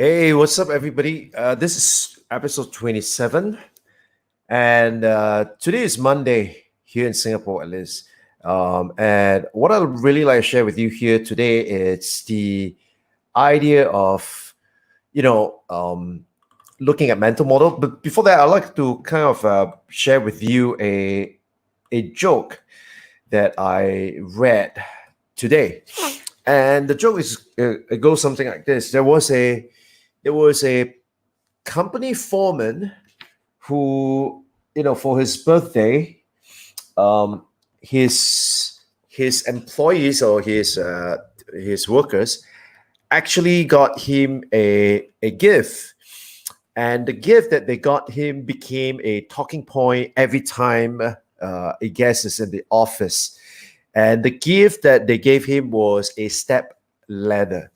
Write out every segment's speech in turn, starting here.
Hey, what's up, everybody? This is episode 27, and today is Monday here in Singapore, at least. And what I'd really like to share with you here today is the idea of, you know, um, looking at mental model. But before that, I'd like to kind of share with you a joke that I read today, and the joke is it goes something like this: there was a company foreman who, for his birthday, um, his employees or his workers actually got him a gift, and the gift that they got him became a talking point every time a guest is in the office. And the gift that they gave him was a step ladder.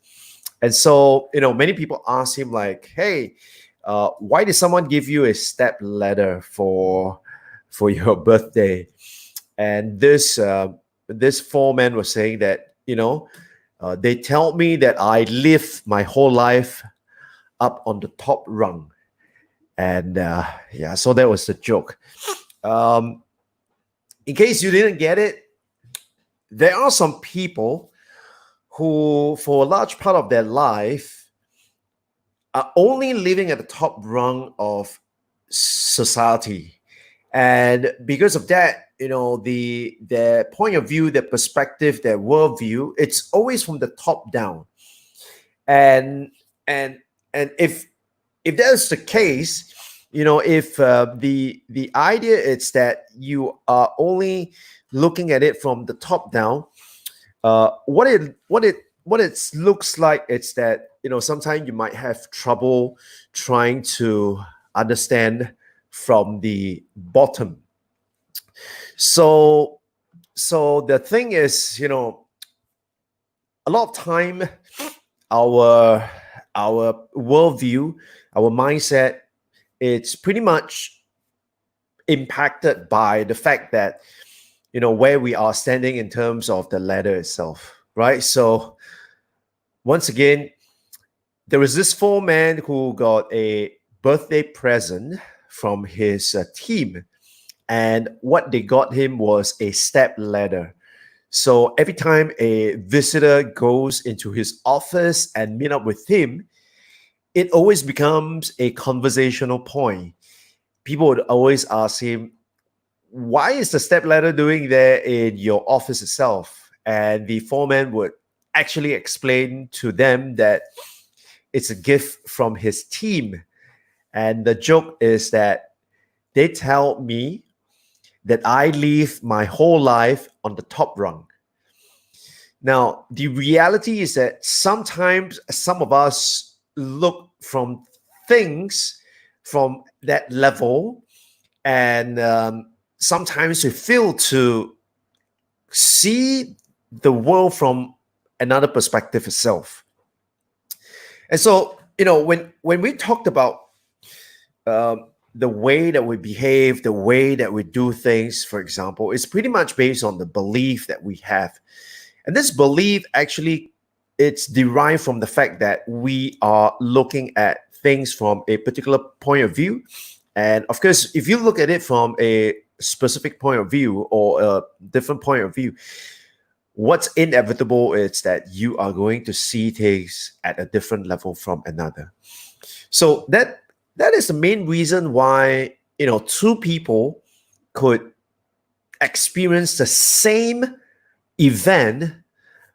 And so, many people ask him, like, hey, why did someone give you a step ladder for your birthday? And this foreman was saying that, they tell me that I live my whole life up on the top rung. And yeah, so that was the joke. Um, in case you didn't get it, there are some people who, for a large part of their life, are only living at the top rung of society. And because of that, their point of view, their perspective, their worldview, it's always from the top down. And and and if that's the case, if the idea is that you are only looking at it from the top down, what it looks like is that sometimes you might have trouble trying to understand from the bottom. So the thing is, a lot of time our worldview, our mindset, it's pretty much impacted by the fact that where we are standing in terms of the ladder itself, right? So once again, there was this foreman who got a birthday present from his team, and what they got him was a step ladder. So every time a visitor goes into his office and meet up with him, it always becomes a conversational point. People would always ask him, why is the step ladder doing there in your office itself? And the foreman would actually explain to them that it's a gift from his team. And the joke is that they tell me that I live my whole life on the top rung. Now, the reality is that sometimes some of us look from things from that level, and sometimes we fail to see the world from another perspective itself. And so, when we talked about the way that we behave, the way that we do things, for example, is pretty much based on the belief that we have. And this belief actually, it's derived from the fact that we are looking at things from a particular point of view. And of course, if you look at it from a specific point of view or a different point of view, what's inevitable is that you are going to see things at a different level from another. So that is the main reason why two people could experience the same event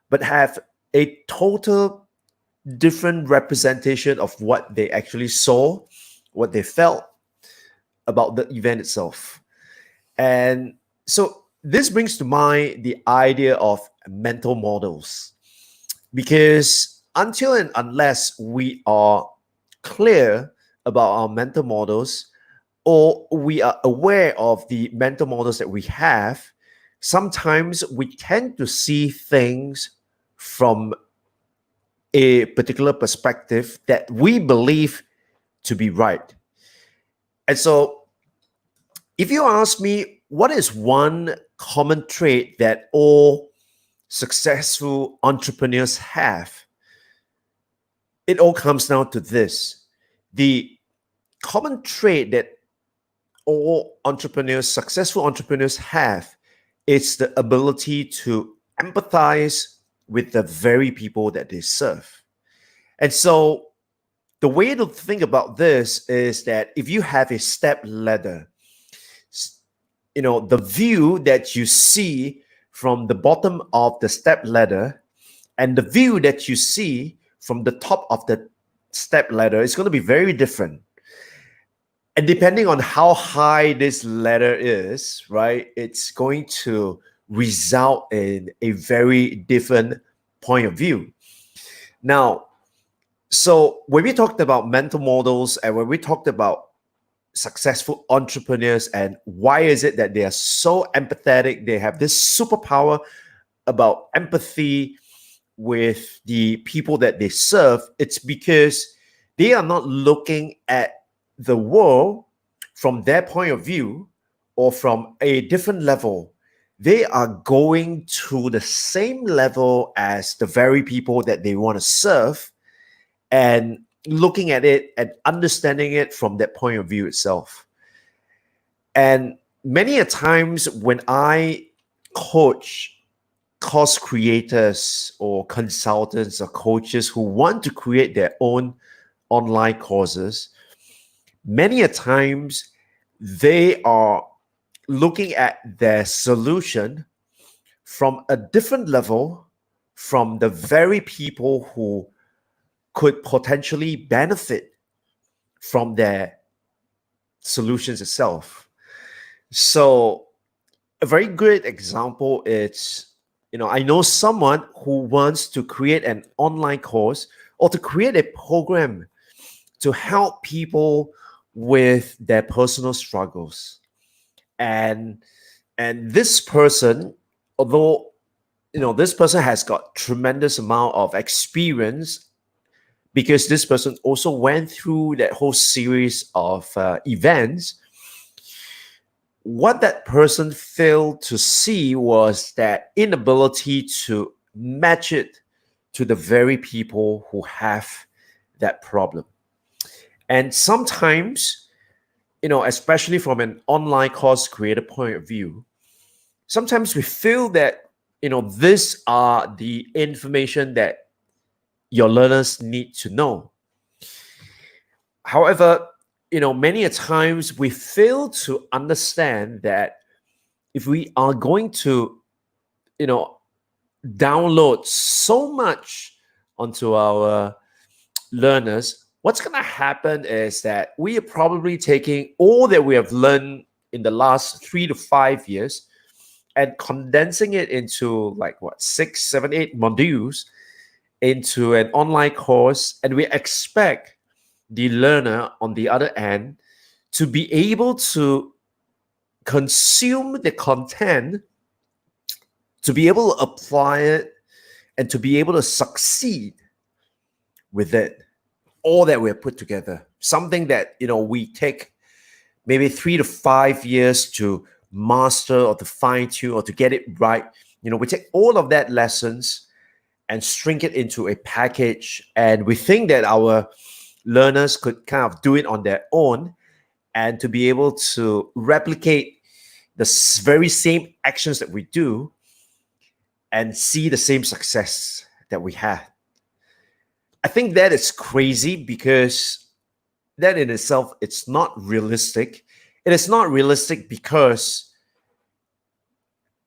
but have a total different representation of what they actually saw, what they felt about the event itself. And so this brings to mind the idea of mental models, because until and unless we are clear about our mental models, or we are aware of the mental models that we have, sometimes we tend to see things from a particular perspective that we believe to be right. And so if you ask me, what is one common trait that all successful entrepreneurs have? it all comes down to this. The common trait that all entrepreneurs, successful entrepreneurs have is the ability to empathize with the very people that they serve. And so the way to think about this is that if you have a step ladder, the view that you see from the bottom of the step ladder and the view that you see from the top of the step ladder is going to be very different. And depending on how high this ladder is, right, it's going to result in a very different point of view. Now, so when we talked about mental models and when we talked about successful entrepreneurs and why is it that they are so empathetic, they have this superpower about empathy with the people that they serve, it's because they are not looking at the world from their point of view or from a different level. They are going to the same level as the very people that they want to serve and looking at it and understanding it from that point of view itself. And many a times when I coach course creators or consultants or coaches who want to create their own online courses, many a times they are looking at their solution from a different level from the very people who could potentially benefit from their solutions itself. So a very great example is, I know someone who wants to create an online course or to create a program to help people with their personal struggles. And this person, although this person has got tremendous amount of experience because this person also went through that whole series of events, what that person failed to see was that inability to match it to the very people who have that problem. And sometimes, especially from an online course creator point of view, sometimes we feel that, these are the information that your learners need to know. However, many a times we fail to understand that if we are going to, download so much onto our learners, what's going to happen is that we are probably taking all that we have learned in the last 3 to 5 years and condensing it into 6, 7, 8 modules into an online course. And we expect the learner on the other end to be able to consume the content, to be able to apply it, and to be able to succeed with it. All that we have put together, something that we take maybe 3 to 5 years to master or to fine tune or to get it right. We take all of that lessons and shrink it into a package, and we think that our learners could kind of do it on their own and to be able to replicate the very same actions that we do and see the same success that we had. I think that is crazy because that in itself, it's not realistic. It is not realistic because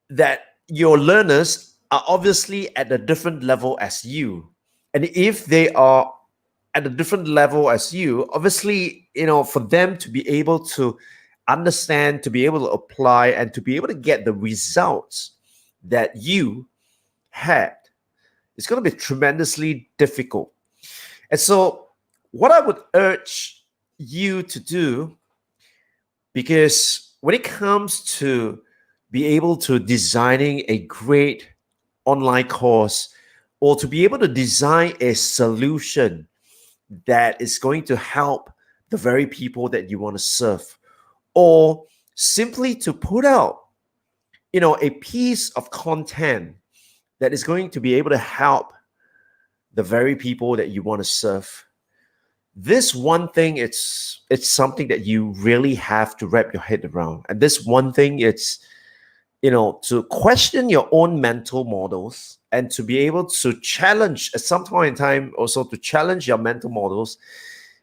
that your learners are obviously at a different level as you. And if they are at a different level as you, obviously, for them to be able to understand, to be able to apply, and to be able to get the results that you had, it's going to be tremendously difficult. And so what I would urge you to do, because when it comes to be able to designing a great online course or to be able to design a solution that is going to help the very people that you want to serve, or simply to put out, a piece of content that is going to be able to help the very people that you want to serve. This one thing, it's something that you really have to wrap your head around. And this one thing, it's, to question your own mental models and to be able to challenge at some point in time, also to challenge your mental models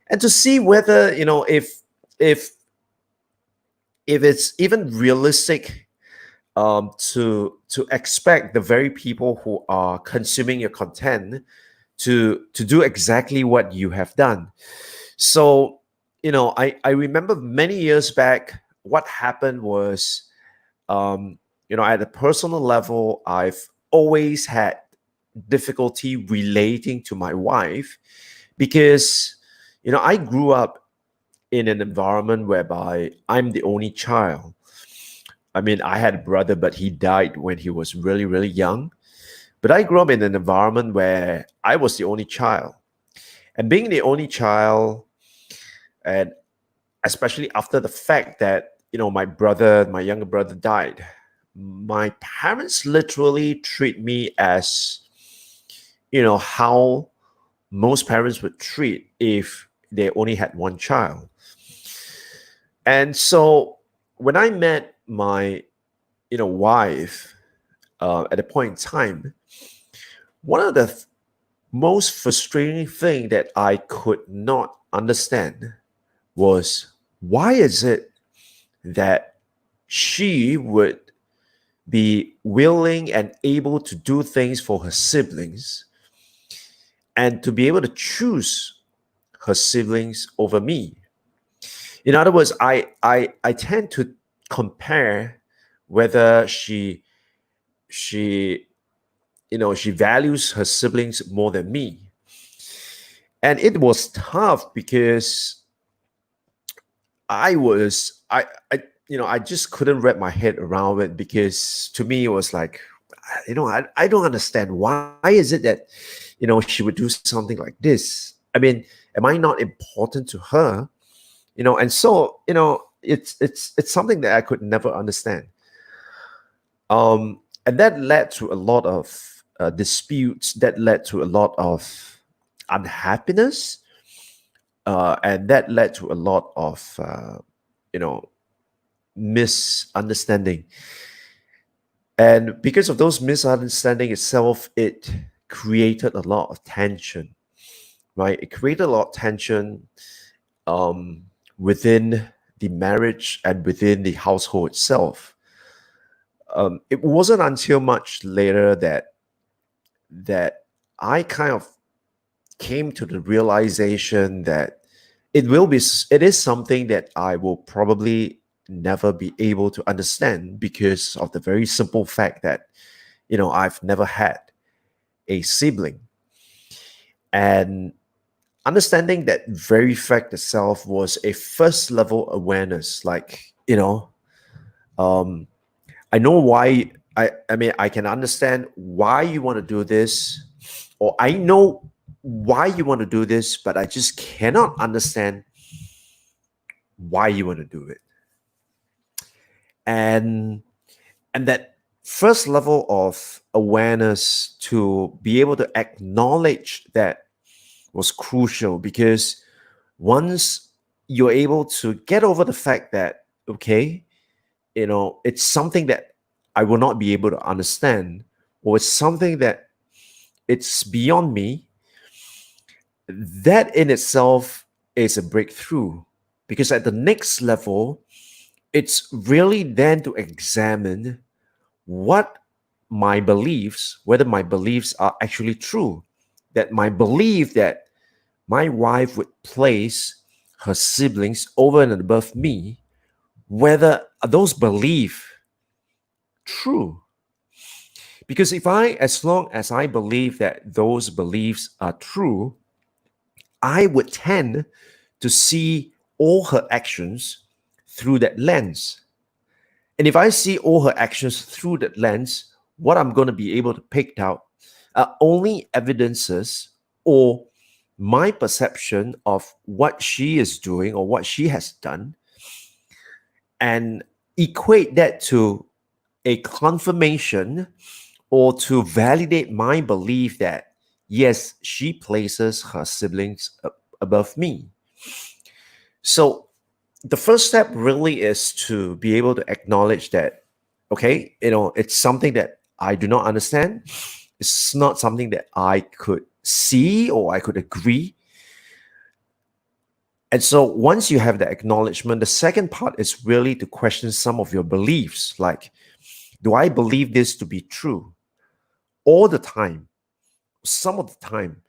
and to see whether, if if it's even realistic, to expect the very people who are consuming your content to do exactly what you have done. So, I remember many years back, what happened was, at a personal level, I've always had difficulty relating to my wife because, I grew up in an environment whereby I'm the only child. I mean, I had a brother, but he died when he was really, really young. But I grew up in an environment where I was the only child. And being the only child, and especially after the fact that, my younger brother died, my parents literally treat me as, how most parents would treat if they only had one child. And so when I met my, wife, at a point in time, one of the most frustrating thing that I could not understand was, why is it that she would be willing and able to do things for her siblings and to be able to choose her siblings over me. In other words, I tend to compare whether she she values her siblings more than me. And it was tough because I just couldn't wrap my head around it, because to me it was like, I don't understand, why is it that she would do something like this. I mean, am I not important to her? And so, it's something that I could never understand. And that led to a lot of disputes, that led to a lot of unhappiness, and that led to a lot of you know misunderstanding. And because of those misunderstanding itself, it created a lot of tension, right? It created a lot of tension um, within the marriage and within the household itself. It wasn't until much later that I kind of came to the realization that it is something that I will probably never be able to understand, because of the very simple fact that I've never had a sibling. And understanding that very fact itself was a first level awareness, like, um I know why. I mean, I can understand why you want to do this, or I know why you want to do this, but I just cannot understand why you want to do it. And that first level of awareness, to be able to acknowledge that, was crucial, because once you're able to get over the fact that, okay, it's something that I will not be able to understand, or it's something that it's beyond me, that in itself is a breakthrough. Because at the next level, it's really then to examine what my beliefs, whether my beliefs are actually true. That my belief that my wife would place her siblings over and above me, whether those beliefs true. Because as long as I believe that those beliefs are true, I would tend to see all her actions through that lens. And if I see all her actions through that lens, what I'm going to be able to pick out are only evidences, or my perception of what she is doing or what she has done, and equate that to a confirmation, or to validate my belief that Yes, she places her siblings above me. So the first step really is to be able to acknowledge that, okay, it's something that I do not understand. It's not something that I could see or I could agree. And so once you have the acknowledgement, the second part is really to question some of your beliefs. Like, do I believe this to be true all the time? Some of the time.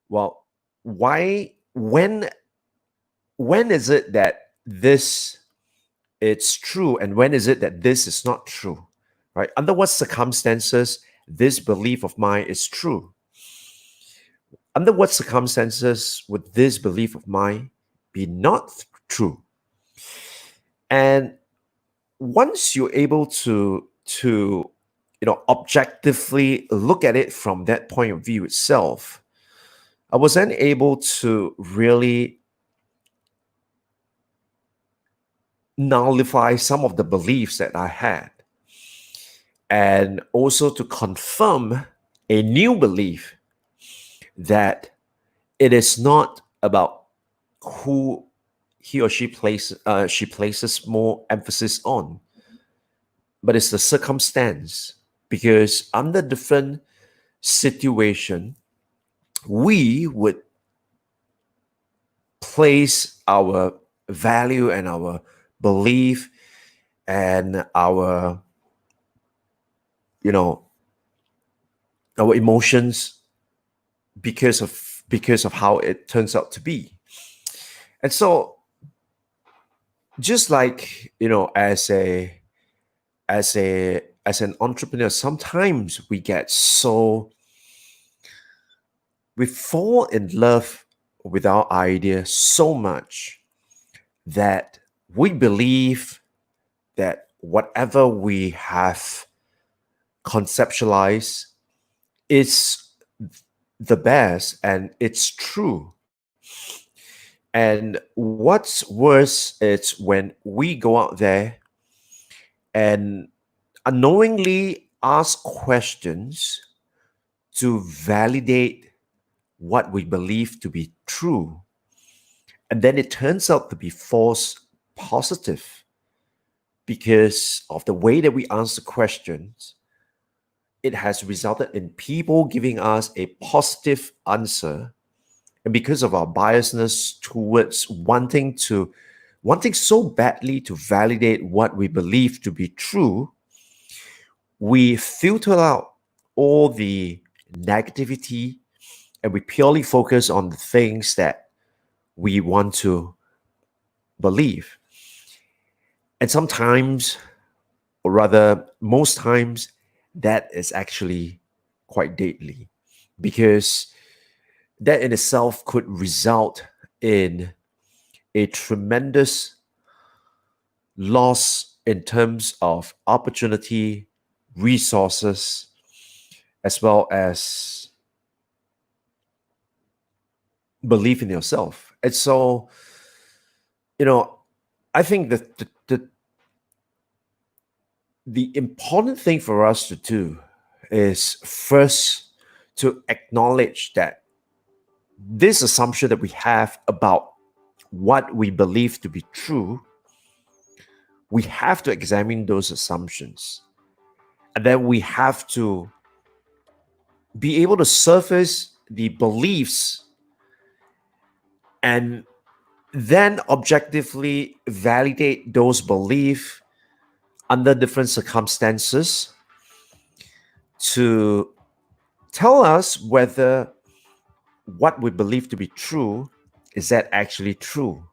Well, why, when is it that this it's true and when is it that this is not true, right? Under what circumstances this belief of mine is true? Under what circumstances would this belief of mine be not true? And once you're able to objectively look at it from that point of view itself, I was then able to really nullify some of the beliefs that I had, and also to confirm a new belief that it is not about who he or she places more emphasis on, but it's the circumstance. Because under different situation, we would place our value and our belief and our you know our emotions because of how it turns out to be. And so just like as an entrepreneur, sometimes we fall in love with our idea so much that we believe that whatever we have conceptualized is the best and it's true. And what's worse is when we go out there and unknowingly ask questions to validate what we believe to be true. And then it turns out to be false positive because of the way that we answer questions. It has resulted in people giving us a positive answer. And because of our biasness towards wanting so badly to validate what we believe to be true, we filter out all the negativity and we purely focus on the things that we want to believe. And sometimes, or rather, most times, that is actually quite deadly because that in itself could result in a tremendous loss in terms of opportunity, resources, as well as belief in yourself. And so, I think that the important thing for us to do is first to acknowledge that this assumption that we have about what we believe to be true, we have to examine those assumptions. And then we have to be able to surface the beliefs and then objectively validate those beliefs under different circumstances to tell us whether what we believe to be true is that actually true.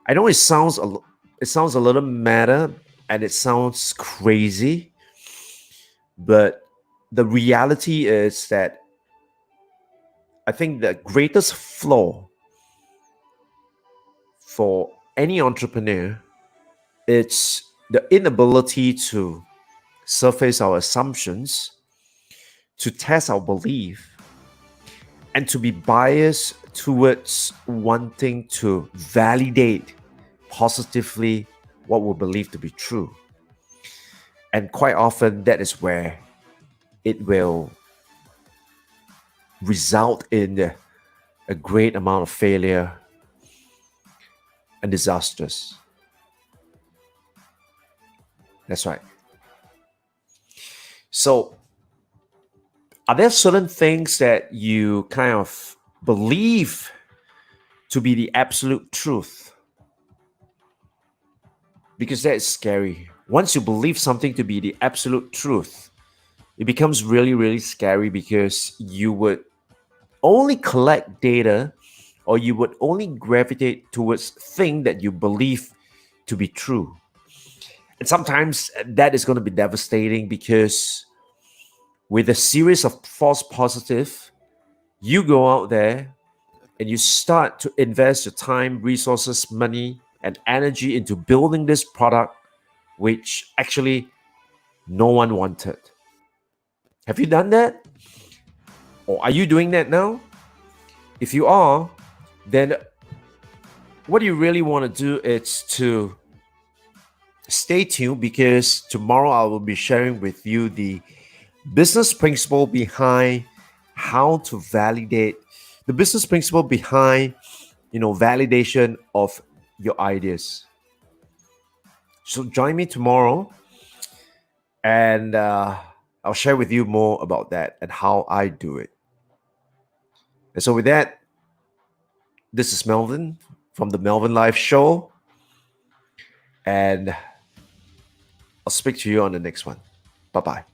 I know it sounds a little meta and it sounds crazy, but the reality is that I think the greatest flaw for any entrepreneur is the inability to surface our assumptions, to test our belief, and to be biased towards wanting to validate positively what we believe to be true. And quite often, that is where it will result in a great amount of failure and disasters. That's right. So, are there certain things that you kind of believe to be the absolute truth? Because that is scary. Once you believe something to be the absolute truth, it becomes really, really scary because you would only collect data or you would only gravitate towards things that you believe to be true. And sometimes that is going to be devastating because with a series of false positive, you go out there and you start to invest your time, resources, money, and energy into building this product, which actually no one wanted. Have you done that? Or are you doing that now? If you are, then what you really want to do is to stay tuned because tomorrow I will be sharing with you the business principle behind how to validate the business principle behind validation of your ideas. So join me tomorrow and I'll share with you more about that and how I do it. And so with that, this is Melvin from the Melvin Live Show, and I'll speak to you on the next one. Bye bye.